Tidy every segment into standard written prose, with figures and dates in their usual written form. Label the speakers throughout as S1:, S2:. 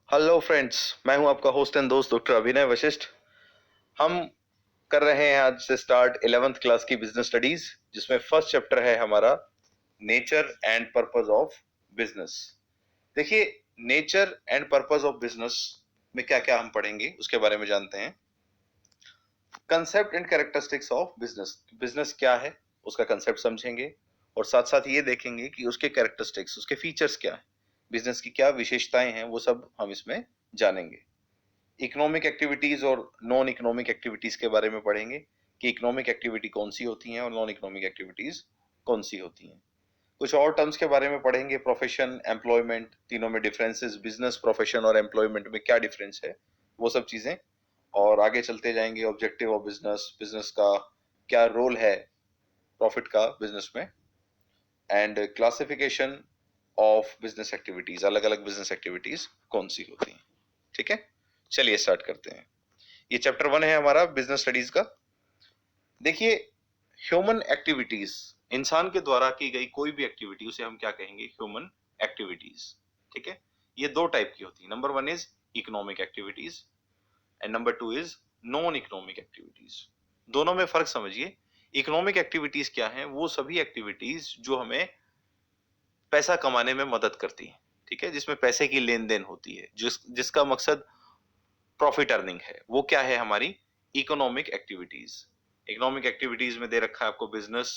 S1: Hello friends, मैं हूं आपका होस्ट एंड दोस्त डॉक्टर अभिनय वशिष्ठ। हम कर रहे हैं आज से स्टार्ट 11th क्लास की बिजनेस स्टडीज, जिसमें फर्स्ट चैप्टर है हमारा nature and purpose of business. देखिए, nature and purpose of business में क्या क्या हम पढ़ेंगे उसके बारे में जानते हैं। Concept and characteristics of business, business क्या है उसका कंसेप्ट समझेंगे और साथ साथ ये देखेंगे कि उसके कैरेक्टरिस्टिक्स, उसके फीचर्स क्या है, बिजनेस की क्या विशेषताएं हैं, वो सब हम इसमें जानेंगे। इकोनॉमिक एक्टिविटीज और नॉन इकोनॉमिक एक्टिविटीज के बारे में पढ़ेंगे कि इकोनॉमिक एक्टिविटी कौन सी होती हैं और नॉन इकोनॉमिक एक्टिविटीज कौन सी होती हैं। कुछ और टर्म्स के बारे में पढ़ेंगे, प्रोफेशन, एम्प्लॉयमेंट, तीनों में डिफरेंसेस, बिजनेस, प्रोफेशन और एम्प्लॉयमेंट में क्या डिफरेंस है, वो सब चीजें। और आगे चलते जाएंगे, ऑब्जेक्टिव ऑफ बिजनेस, बिजनेस का क्या रोल है प्रॉफिट का बिजनेस में, and classification of business activities, अलग अलग बिजनेस एक्टिविटीज कौन सी होती हैं। ठीक है, चलिए स्टार्ट करते हैं। ये चैप्टर 1 है हमारा बिजनेस स्टडीज का। देखिए, ह्यूमन एक्टिविटीज, इंसान के द्वारा की गई कोई भी एक्टिविटी, उसे हम क्या कहेंगे? Human activities. ठीक है, ये दो टाइप की होती है। Number 1 is economic activities and number 2 is non economic activities. दोनों में फर्क समझिए। इकोनॉमिक एक्टिविटीज क्या है? वो सभी एक्टिविटीज जो हमें पैसा कमाने में मदद करती है, ठीक है, जिसमें पैसे की लेन देन होती है, जिसका मकसद प्रॉफिट अर्निंग है, वो क्या है? हमारी इकोनॉमिक एक्टिविटीज। इकोनॉमिक एक्टिविटीज में दे रखा है आपको business,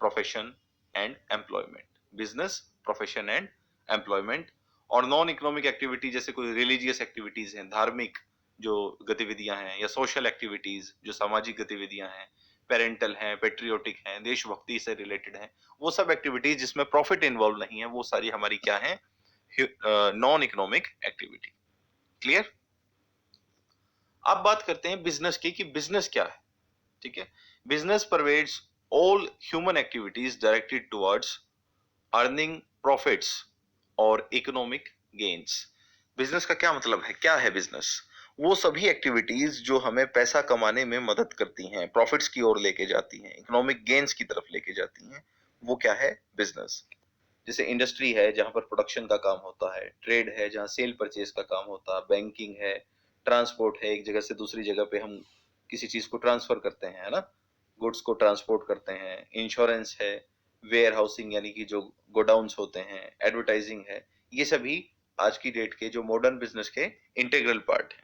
S1: profession and employment. Business, profession and employment. और नॉन इकोनॉमिक एक्टिविटी जैसे कोई रिलीजियस एक्टिविटीज हैं, धार्मिक जो गतिविधियां हैं, या सोशल एक्टिविटीज जो सामाजिक गतिविधियां हैं, पेरेंटल हैं, पेट्रियोटिक हैं, देशभक्ति से रिलेटेड हैं, वो सब एक्टिविटीज जिसमें प्रॉफिट इन्वॉल्व नहीं है, वो सारी हमारी क्या है? Non economic activity. क्लियर? अब बात करते हैं बिजनेस की कि बिजनेस क्या है। ठीक है, business pervades all human activities directed towards earning profits और इकोनॉमिक गेन्स। बिजनेस का क्या मतलब है? क्या है बिजनेस? वो सभी एक्टिविटीज जो हमें पैसा कमाने में मदद करती हैं, प्रॉफिट्स की ओर लेके जाती हैं, इकोनॉमिक गेन्स की तरफ लेके जाती हैं, वो क्या है? बिजनेस। जैसे इंडस्ट्री है जहां पर प्रोडक्शन का काम होता है, ट्रेड है जहां सेल परचेज का काम होता है, बैंकिंग है, ट्रांसपोर्ट है, एक जगह से दूसरी जगह पे हम किसी चीज को ट्रांसफर करते हैं, है ना, गुड्स को ट्रांसपोर्ट करते हैं, इंश्योरेंस है, वेयर हाउसिंग यानी कि जो गोडाउन्स होते हैं, एडवर्टाइजिंग है, ये सभी आज की डेट के जो मॉडर्न बिजनेस के इंटीग्रल पार्ट हैं।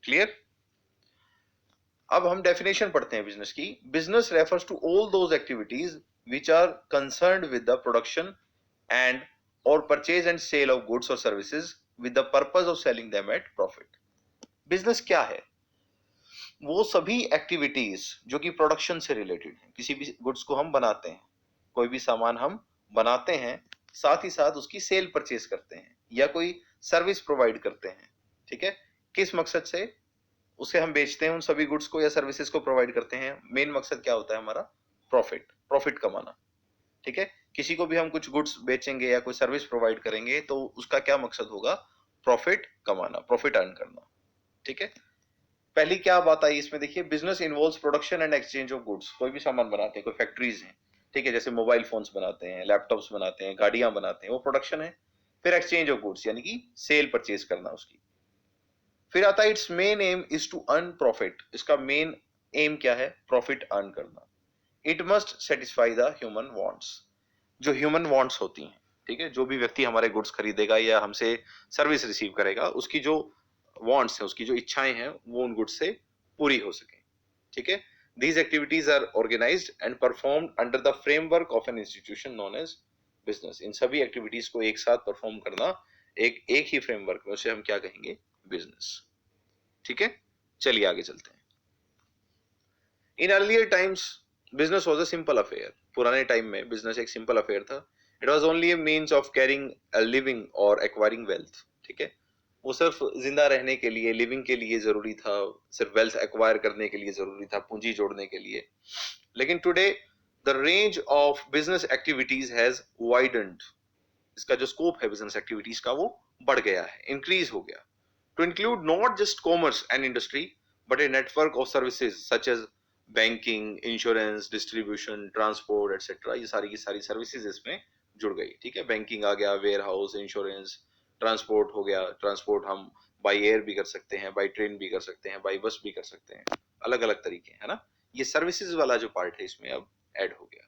S1: क्लियर? अब हम डेफिनेशन पढ़ते हैं बिजनेस की। Business refers to all those activities which are concerned with the production and or purchase and sale of goods or services with the purpose of selling them at profit। Business क्या है? वो सभी activities जो कि production से related है, किसी भी गुड्स को हम बनाते हैं, कोई भी सामान हम बनाते हैं, साथ ही साथ उसकी सेल परचेज करते हैं या कोई सर्विस प्रोवाइड करते हैं। ठीक है, किस मकसद से उसे हम बेचते हैं? उन सभी गुड्स को या सर्विसेज को प्रोवाइड करते हैं, मेन मकसद क्या होता है हमारा? प्रॉफिट, प्रॉफिट कमाना। ठीक है, किसी को भी हम कुछ गुड्स बेचेंगे या कोई सर्विस प्रोवाइड करेंगे तो उसका क्या मकसद होगा? प्रॉफिट कमाना, प्रॉफिट अर्न करना। ठीक है, पहली क्या बात आई इसमें? देखिए, business involves production and exchange of goods. कोई भी सामान बनाते हैं, कोई फैक्ट्रीज हैं, ठीक है, जैसे मोबाइल फोन्स बनाते हैं, लैपटॉप्स बनाते हैं, गाड़ियां बनाते हैं, वो प्रोडक्शन है। फिर एक्सचेंज ऑफ गुड्स यानी कि सेल परचेज करना उसकी। फिर आता है it's main aim is to earn profit. इसका मेन एम क्या है? प्रॉफिट अर्न करना। It must satisfy the human wants. जो ह्यूमन वांट्स होती हैं, ठीक है, जो भी व्यक्ति हमारे गुड्स खरीदेगा या हमसे सर्विस रिसीव करेगा, उसकी जो वांट्स है, उसकी जो इच्छाएं हैं, वो उन गुड्स से पूरी हो सके। ठीक है, these activities are organised and performed under the framework of an institution known as business. इन सभी एक्टिविटीज को एक साथ परफॉर्म करना एक एक ही फ्रेमवर्क में, उसे हम क्या कहेंगे? बिजनेस। ठीक है, चलिए आगे चलते हैं। In earlier times business was a simple affair. पुराने टाइम में बिजनेस एक सिंपल अफेयर था। It was only A means of carrying a living और एक्वायरिंग वेल्थ। ठीक है, वो सिर्फ जिंदा रहने के लिए, लिविंग के लिए जरूरी था, सिर्फ वेल्थ एक्वायर करने के लिए जरूरी था, पूंजी जोड़ने के लिए। लेकिन today the range of business activities has widened. इसका जो स्कोप है बिजनेस एक्टिविटीज का, वो बढ़ गया है, इंक्रीज हो गया, to include not just commerce and industry but a network of services such as banking, insurance, distribution, transport etc। ये सारी की सारी सर्विसेज इसमें जुड़ गई। ठीक है, बैंकिंग आ गया, वेयर हाउस, इंश्योरेंस, ट्रांसपोर्ट हो गया, ट्रांसपोर्ट हम बाई एयर भी कर सकते हैं, बाई ट्रेन भी कर सकते हैं, बाई बस भी कर सकते हैं, अलग अलग तरीके, है ना। ये सर्विसेज वाला जो पार्ट है इसमें अब ऐड हो गया।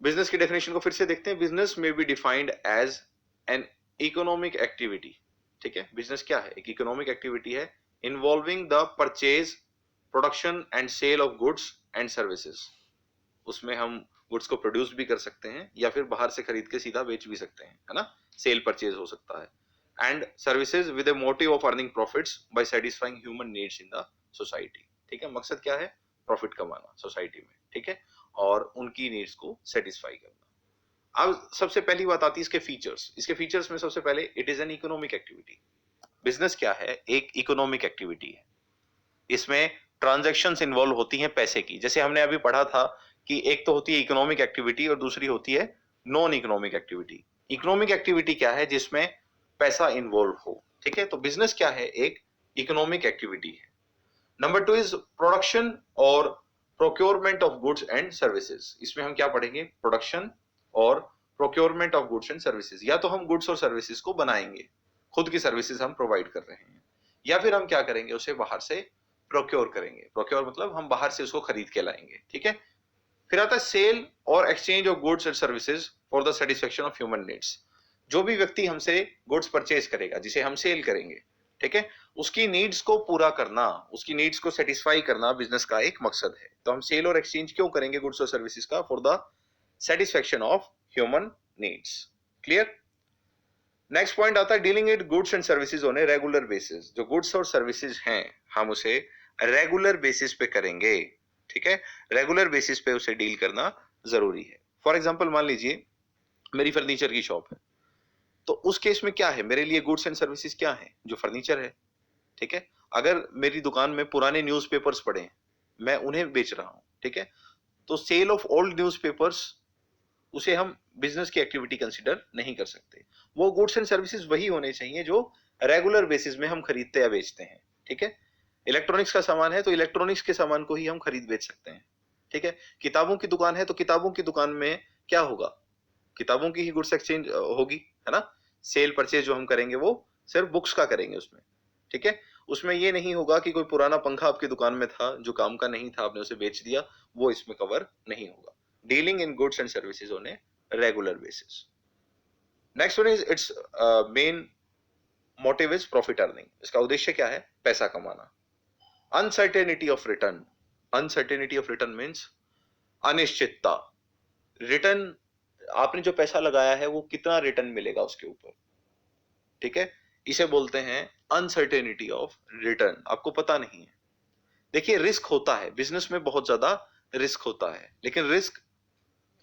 S1: बिजनेस की डेफिनेशन को फिर से देखते हैं। बिजनेस में be defined as an economic activity. ठीक है, बिजनेस क्या है? एक इकोनॉमिक एक्टिविटी है involving the purchase, production and sale of goods and services. उसमें हम गुड्स को प्रोड्यूस भी कर सकते हैं या फिर बाहर से खरीद के सीधा बेच भी सकते हैं, है ना। सेल परचेज हो सकता है। And services with a motive of earning profits by satisfying human needs in the society. ठीक है, मकसद क्या है? प्रॉफिट कमाना सोसाइटी में, ठीक है, और उनकी नीड्स को सेटिस्फाई करना। अब सबसे पहली बात आती है इसके फीचर्स। इसके फीचर्स में सबसे पहले it is an economic activity. Business क्या है? एक इकोनॉमिक एक्टिविटी है। इसमें ट्रांजैक्शंस इन्वॉल्व होती हैं पैसे की। जैसे हमने अभी पढ़ा था कि एक तो होती है इकोनॉमिक एक्टिविटी और दूसरी होती है non economic activity. Economic activity क्या है? जिसमें पैसा इन्वॉल्व हो। ठीक है, तो बिजनेस क्या है? एक इकोनॉमिक एक्टिविटी है। नंबर 2 इज प्रोडक्शन और procurement of goods and services. इसमें हम क्या पढ़ेंगे? प्रोडक्शन और procurement of goods and services. या तो हम गुड्स और सर्विसेज को बनाएंगे, खुद की सर्विसेज हम प्रोवाइड कर रहे हैं, या फिर हम क्या करेंगे? उसे बाहर से प्रोक्योर करेंगे। प्रोक्योर मतलब हम बाहर से उसको खरीद के लाएंगे। ठीक है, फिर आता है सेल और exchange of goods and services for the satisfaction of human needs. जो भी व्यक्ति हमसे गुड्स परचेज करेगा, जिसे हम सेल करेंगे, ठीक है, उसकी नीड्स को पूरा करना, उसकी नीड्स को सेटिस्फाई करना बिजनेस का एक मकसद है। तो हम सेल और एक्सचेंज क्यों करेंगे गुड्स और सर्विसेज का? For the satisfaction of human needs. Clear? Next point आता है dealing it goods and services on a regular basis. जो गुड्स और सर्विसेज हैं हम उसे रेगुलर बेसिस पे करेंगे। ठीक है, रेगुलर बेसिस पे उसे डील करना जरूरी है। फॉर एग्जांपल मान लीजिए मेरी फर्नीचर की शॉप है, तो उस केस में क्या है? मेरे लिए गुड्स एंड सर्विसेज क्या है? जो फर्नीचर है। ठीक है, अगर मेरी दुकान में पुराने न्यूज़पेपर्स पड़े हैं, मैं उन्हें बेच रहा हूं, ठीक है, तो सेल ऑफ ओल्ड न्यूज़पेपर्स उसे हम बिजनेस की एक्टिविटी कंसीडर नहीं कर सकते। वो गुड्स एंड सर्विसेज वही होने चाहिए जो रेगुलर बेसिस में हम खरीदते या बेचते हैं। ठीक है, इलेक्ट्रॉनिक्स का सामान है तो इलेक्ट्रॉनिक्स के सामान को ही हम खरीद बेच सकते हैं। ठीक है, किताबों की दुकान है तो किताबों की दुकान में क्या होगा? किताबों की ही गुड्स एक्सचेंज होगी, है ना। सेल परचेज जो हम करेंगे वो सिर्फ बुक्स का करेंगे उसमें। ठीक है, उसमें ये नहीं होगा कि कोई पुराना पंखा आपकी दुकान में था जो काम का नहीं था, आपने उसे बेच दिया, वो इसमें कवर नहीं होगा। Dealing in goods and services on a regular basis. Next one is it's main motive is profit earning. इसका उद्देश्य क्या है? पैसा कमाना। Uncertainty of return. Uncertainty of return means अनिश्चितता। रिटर्न, आपने जो पैसा लगाया है वो कितना रिटर्न मिलेगा उसके ऊपर। ठीक है, इसे बोलते हैं अनसर्टेनिटी ऑफ रिटर्न। आपको पता नहीं है। देखिए, रिस्क होता है बिजनेस में, बहुत ज्यादा रिस्क होता है, लेकिन रिस्क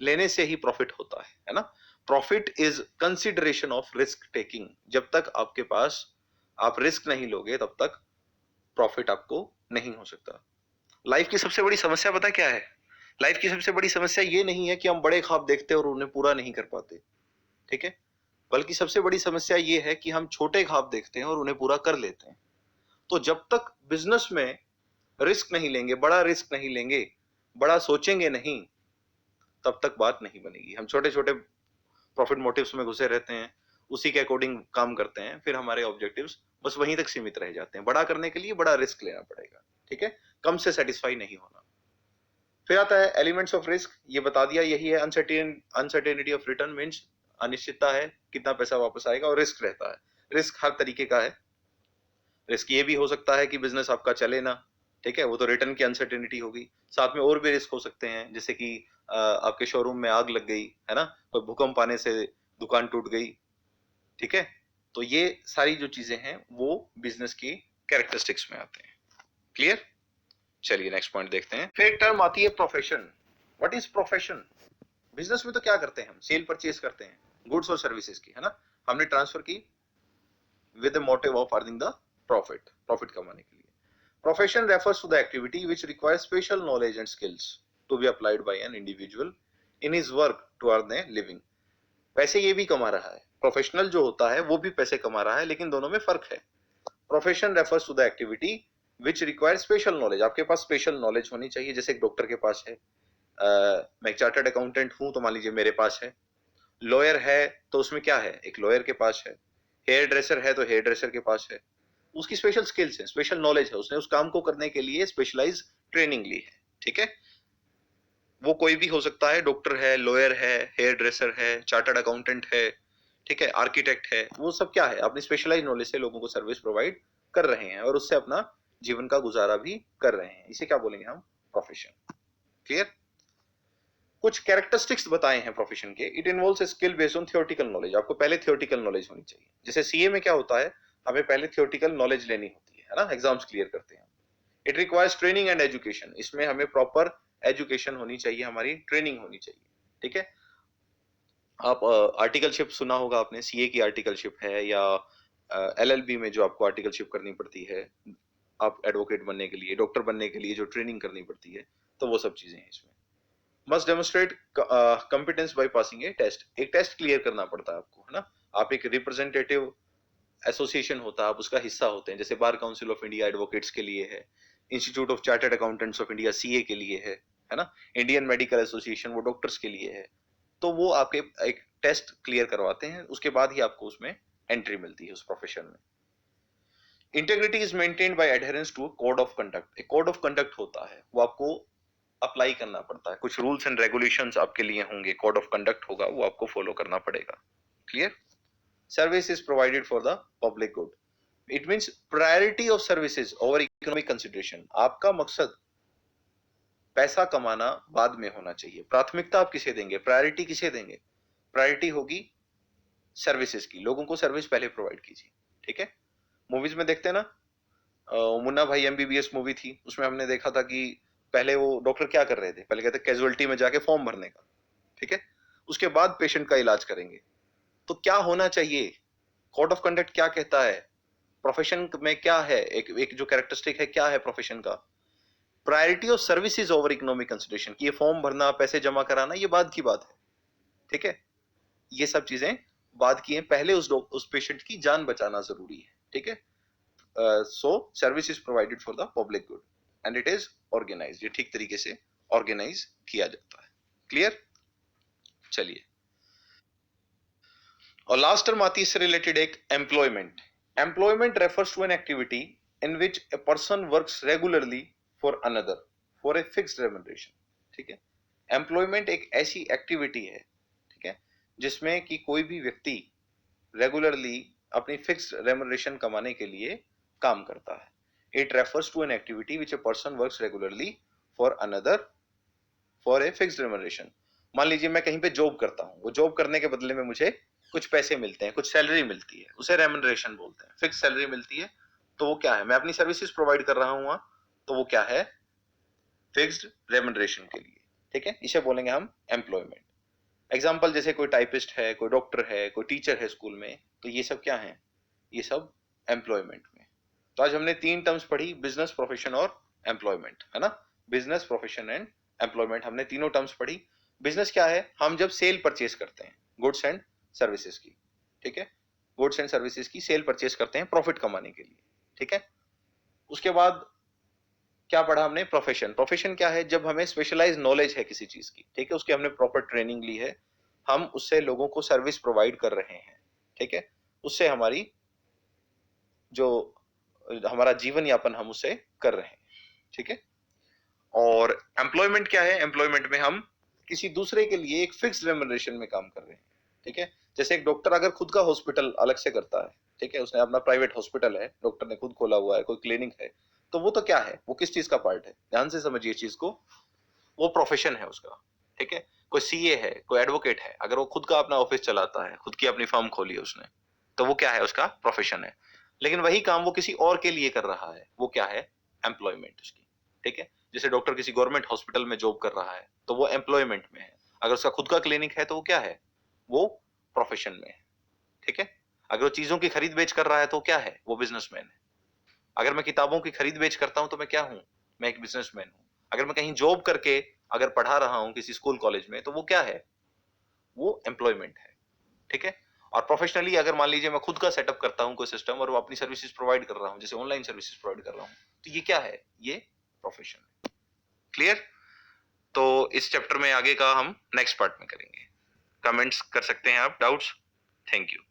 S1: लेने से ही प्रॉफिट होता है ना। Profit is consideration of risk taking. जब तक आपके पास आप रिस्क नहीं लोगे तब तक प्रॉफिट आपको नहीं हो सकता। लाइफ की सबसे बड़ी समस्या पता क्या है? लाइफ की सबसे बड़ी समस्या ये नहीं है कि हम बड़े ख्वाब देखते हैं और उन्हें पूरा नहीं कर पाते, ठीक है, बल्कि सबसे बड़ी समस्या ये है कि हम छोटे ख्वाब देखते हैं और उन्हें पूरा कर लेते हैं। तो जब तक बिजनेस में रिस्क नहीं लेंगे, बड़ा रिस्क नहीं लेंगे, बड़ा सोचेंगे नहीं, तब तक बात नहीं बनेगी। हम छोटे छोटे प्रॉफिट मोटिव्स में घुसे रहते हैं, उसी के अकॉर्डिंग काम करते हैं, फिर हमारे ऑब्जेक्टिव्स बस वहीं तक सीमित रह जाते हैं। बड़ा करने के लिए बड़ा रिस्क लेना पड़ेगा, ठीक है, कम से सेटिस्फाई नहीं होना। फिर आता है एलिमेंट्स ऑफ रिस्क। ये बता दिया, यही है अनसर्टेनिटी ऑफ रिटर्न मींस अनिश्चितता है कितना पैसा वापस आएगा, और रिस्क रहता है। रिस्क हर तरीके का है। रिस्क ये भी हो सकता है कि बिजनेस आपका चले ना, ठीक है, वो तो रिटर्न की अनसर्टेनिटी होगी। साथ में और भी रिस्क हो सकते हैं, जैसे कि आपके शोरूम में आग लग गई, है ना, कोई भूकंप आने से दुकान टूट गई, ठीक है। तो ये सारी जो चीजें हैं वो बिजनेस की कैरेक्टरिस्टिक्स में आते हैं। क्लियर? चलिए नेक्स्ट पॉइंट देखते हैं। फिर एक टर्म आती है profession. What is profession? Business में तो क्या करते हैं हम? सेल परचेज करते हैं गुड्स और सर्विसेज की, है ना, हमने ट्रांसफर की with the motive of earning the profit, profit कमाने के लिए। Profession refers to the activity which requires special knowledge and skills to be applied by an individual in his work to earn a living. पैसे ये भी कमा रहा है, professional जो होता है वो भी पैसे कमा रहा है, लेकिन दोनों में फर्क है। Profession refers to the activity which require special knowledge. आपके पास स्पेशल नॉलेज होनी चाहिए। जैसे एक डॉक्टर के पास है, मैं एक चार्टर्ड अकाउंटेंट हूं तो मान लीजिए मेरे पास है। लॉयर है तो उसमें क्या है? एक लॉयर के पास है। हेयर ड्रेसर है तो हेयर ड्रेसर के पास है, उसकी स्पेशल स्किल्स है, स्पेशल नॉलेज है, उसने उस काम को करने के लिए स्पेशलाइज ट्रेनिंग ली है। ठीक है, वो कोई भी हो सकता है, डॉक्टर है, लॉयर है, हेयर ड्रेसर है, चार्टर्ड अकाउंटेंट है, ठीक है, आर्किटेक्ट है, वो सब क्या है, अपनी स्पेशलाइज नॉलेज से लोगों को सर्विस प्रोवाइड कर रहे हैं और उससे अपना जीवन का गुजारा भी कर रहे हैं। इसे क्या बोलेंगे हम? प्रोफेशन। क्लियर? कुछ कैरेक्टरिस्टिक्स बताए हैं प्रोफेशन के। It involves skill based on theoretical knowledge. आपको पहले थियोरेटिकल नॉलेज होनी चाहिए। जैसे सीए में क्या होता है, हमें पहले थियोरेटिकल नॉलेज लेनी होती है ना, एग्जाम्स क्लियर करते हैं। It requires training and education. इसमें हमें प्रॉपर एजुकेशन होनी चाहिए, हमारी ट्रेनिंग होनी चाहिए। ठीक है, आप आर्टिकलशिप सुना होगा आपने, सीए की आर्टिकलशिप है, या एलएलबी में जो आपको आर्टिकलशिप करनी पड़ती है, आप एडवोकेट बनने के लिए, डॉक्टर बनने के लिए जो ट्रेनिंग करनी पड़ती है, तो वो सब चीजें हैं इसमें। Must demonstrate competence by passing a test. एक टेस्ट क्लियर करना पड़ता है आपको, है ना। आप एक रिप्रेजेंटेटिव एसोसिएशन होता है, आप उसका हिस्सा होते हैं, जैसे bar council of India advocates के लिए है, institute of chartered accountants of India CA के लिए है ना, इंडियन मेडिकल एसोसिएशन वो डॉक्टर्स के लिए है। तो वो आपके एक टेस्ट क्लियर करवाते हैं, उसके बाद ही आपको उसमें एंट्री मिलती है उस प्रोफेशन में। Integrity is maintained by adherence to code of conduct. एक कोड ऑफ कंडक्ट होता है, वो आपको अप्लाई करना पड़ता है, कुछ रूल्स एंड रेगुलेशंस आपके लिए होंगे, कोड ऑफ कंडक्ट होगा, वो आपको फॉलो करना पड़ेगा। Clear? Service is provided for the public good. It means priority of services over economic consideration. आपका मकसद पैसा कमाना बाद में होना चाहिए, प्राथमिकता आप किसे देंगे, प्रायोरिटी किसे देंगे? प्रायोरिटी होगी सर्विसेज की, लोगों को सर्विस पहले प्रोवाइड कीजिए। ठीक है, मूवीज में देखते हैं ना, मुन्ना भाई एमबीबीएस मूवी थी, उसमें हमने देखा था कि पहले वो डॉक्टर क्या कर रहे थे, पहले कहते कैजुअलिटी में जाके फॉर्म भरने का, ठीक है, उसके बाद पेशेंट का इलाज करेंगे। तो क्या होना चाहिए, कोड ऑफ कंडक्ट क्या कहता है, प्रोफेशन में क्या है, एक जो कैरेक्टरिस्टिक है क्या है प्रोफेशन का, priority of services over economic consideration, कि ये फॉर्म भरना, पैसे जमा कराना, ये बाद की बात है। ठीक है, ये सब चीजें बाद की हैं, पहले उस पेशेंट की जान बचाना जरूरी है। ठीक है, so service is provided for the public good and it is organise. ये ठीक तरीके से ऑर्गेनाइज किया जाता है। क्लियर? चलिए, और लास्ट टर्म आती है इससे रिलेटेड एक employment. Employment refers to an activity in which a person works regularly for another for a fixed remuneration. ठीक है, एम्प्लॉयमेंट एक ऐसी एक्टिविटी है, ठीक है, जिसमें कि कोई भी व्यक्ति रेगुलरली अपनी फिक्स्ड रेम्युनरेशन कमाने के लिए काम करता है। It refers to an activity which a person works regularly for another for a fixed remuneration. मान लीजिए मैं कहीं पे जॉब करता हूँ, वो जॉब करने के बदले में मुझे कुछ पैसे मिलते हैं, कुछ सैलरी मिलती है, उसे रेम्युनरेशन बोलते हैं, फिक्स सैलरी मिलती है। तो वो क्या है, मैं अपनी सर्विसेज प्रोवाइड कर रहा हूँ वहां, तो वो क्या है, फिक्स्ड रेम्युनरेशन के लिए। ठीक है, इसे बोलेंगे हम एम्प्लॉयमेंट। एग्जाम्पल जैसे कोई टाइपिस्ट है, कोई डॉक्टर है, कोई टीचर है स्कूल में, तो ये सब क्या है, ये सब एम्प्लॉयमेंट में। तो आज हमने तीन टर्म्स पढ़ी, बिजनेस, प्रोफेशन और एम्प्लॉयमेंट, है ना। बिजनेस, प्रोफेशन एंड एम्प्लॉयमेंट, हमने तीनों टर्म्स पढ़ी। बिजनेस क्या है, हम जब सेल परचेज करते हैं गुड्स एंड सर्विसेज की, ठीक है, गुड्स एंड सर्विसेज की सेल परचेज करते हैं प्रॉफिट कमाने के लिए। ठीक है, उसके बाद क्या पढ़ा हमने, प्रोफेशन। प्रोफेशन क्या है, जब हमें स्पेशलाइज नॉलेज है किसी चीज की, ठीक है, उसकी हमने प्रॉपर ट्रेनिंग ली है, हम उससे लोगों को सर्विस प्रोवाइड कर रहे हैं। ठीक है, उससे हमारी जो हमारा जीवन यापन हम उसे कर रहे हैं। ठीक है, और एम्प्लॉयमेंट क्या है, एम्प्लॉयमेंट में हम किसी दूसरे के लिए एक फिक्स्ड रेम्युनरेशन में काम कर रहे हैं। ठीक है, जैसे एक डॉक्टर अगर खुद का हॉस्पिटल अलग से करता है, ठीक है, उसने अपना प्राइवेट हॉस्पिटल है, डॉक्टर ने खुद खोला हुआ है, कोई क्लिनिक है, तो वो तो क्या है, वो किस चीज का पार्ट है, ध्यान से समझिए इस चीज को, वो प्रोफेशन है उसका। ठीक है, कोई सीए है, कोई एडवोकेट है, अगर वो खुद का अपना ऑफिस चलाता है, खुद की अपनी फर्म खोली है उसने, तो वो क्या है, उसका प्रोफेशन है। लेकिन वही काम वो किसी और के लिए कर रहा है, वो क्या है, एम्प्लॉयमेंट उसकी। ठीक है, जैसे डॉक्टर किसी गवर्नमेंट हॉस्पिटल में जॉब कर रहा है, तो वो एम्प्लॉयमेंट में है। अगर उसका खुद का क्लिनिक है तो वो क्या है, वो प्रोफेशन में है। ठीक है, अगर वो चीजों की खरीद बेच कर रहा है तो क्या है, वो बिजनेसमैन है। अगर मैं किताबों की खरीद बेच करता हूं तो मैं क्या हूं, मैं एक बिजनेसमैन हूं। अगर मैं कहीं जॉब करके अगर पढ़ा रहा हूं किसी स्कूल कॉलेज में, तो वो क्या है, वो एम्प्लॉयमेंट है। ठीक है, और प्रोफेशनली अगर मान लीजिए मैं खुद का सेटअप करता हूं कोई सिस्टम और वो अपनी सर्विसेज प्रोवाइड कर रहा हूं, जैसे ऑनलाइन सर्विसेज प्रोवाइड कर रहा हूं, तो ये क्या है, ये प्रोफेशन है। क्लियर? तो इस चैप्टर में आगे का हम नेक्स्ट पार्ट में करेंगे। कमेंट्स कर सकते हैं आप, डाउट्स। Thank you.